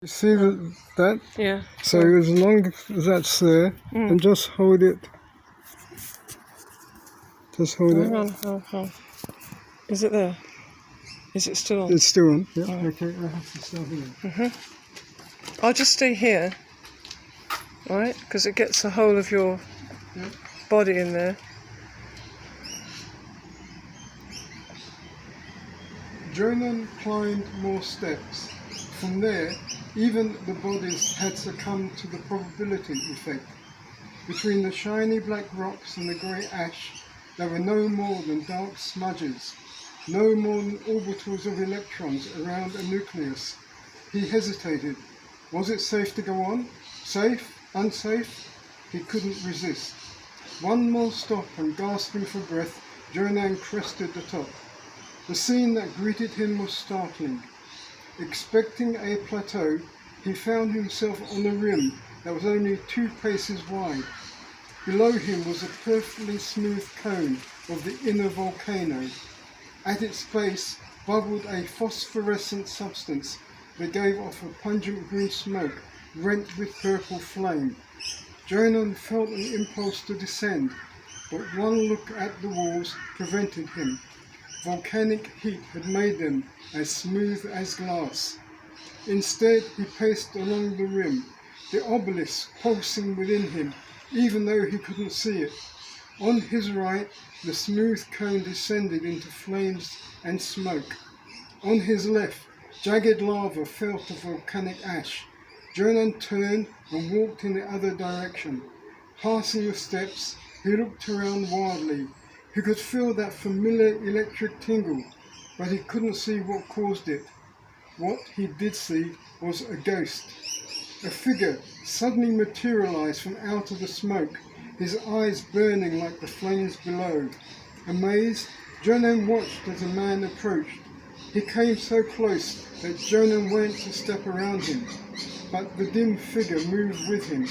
You see that? Yeah. So as long as that's there, and just hold it. Just hold Hang it. on, hold on. Is it there? Is it still on? It's still on. Yeah. Okay, I have to start here. I'll just stay here, right? Because it gets a hold of your body in there. Jonan climbed more steps. From there, even the bodies had succumbed to the probability effect. Between the shiny black rocks and the grey ash, there were no more than dark smudges, no more than orbitals of electrons around a nucleus. He hesitated. Was it safe to go on? Safe? Unsafe? He couldn't resist. One more stop, and gasping for breath, Jonan crested the top. The scene that greeted him was startling. Expecting a plateau, he found himself on a rim that was only 2 paces wide. Below him was a perfectly smooth cone of the inner volcano. At its base bubbled a phosphorescent substance that gave off a pungent green smoke rent with purple flame. Jonan felt an impulse to descend, but one look at the walls prevented him. Volcanic heat had made them as smooth as glass. Instead, he paced along the rim, the obelisk pulsing within him, even though he couldn't see it. On his right, the smooth cone descended into flames and smoke. On his left, jagged lava fell to volcanic ash. Jonan turned and walked in the other direction. Passing the steps, he looked around wildly. He could feel that familiar electric tingle, but he couldn't see what caused it. What he did see was a ghost. A figure suddenly materialized from out of the smoke, his eyes burning like the flames below. Amazed, Jonan watched as the man approached. He came so close that Jonan went to step around him, but the dim figure moved with him.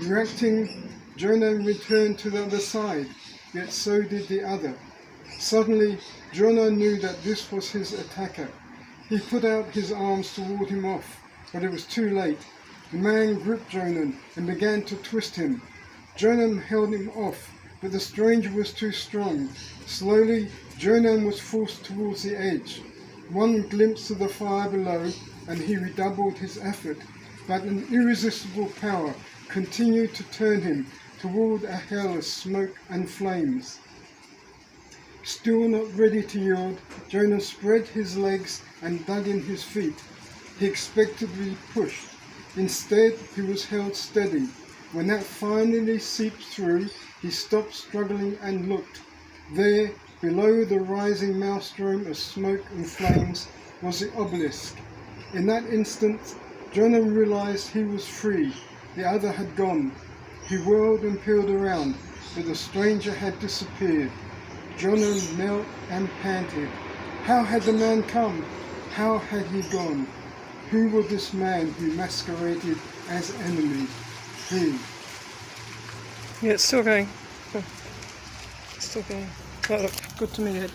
Reacting, Jonan returned to the other side, yet so did the other. Suddenly, Jonan knew that this was his attacker. He put out his arms to ward him off, but it was too late. The man gripped Jonan and began to twist him. Jonan held him off, but the stranger was too strong. Slowly, Jonan was forced towards the edge. One glimpse of the fire below, and he redoubled his effort, but an irresistible power continued to turn him toward a hell of smoke and flames. Still not ready to yield, Jonan spread his legs and dug in his feet. He expected to be pushed. Instead, he was held steady. When that finally seeped through, he stopped struggling and looked. There, below the rising maelstrom of smoke and flames, was the obelisk. In that instant, Jonan realized he was free. The other had gone. He whirled and peered around, but the stranger had disappeared. Jonan knelt and panted. How had the man come? How had he gone? Who was this man who masqueraded as enemy? Who? Yeah, it's still going. It's still going. That looked good to me.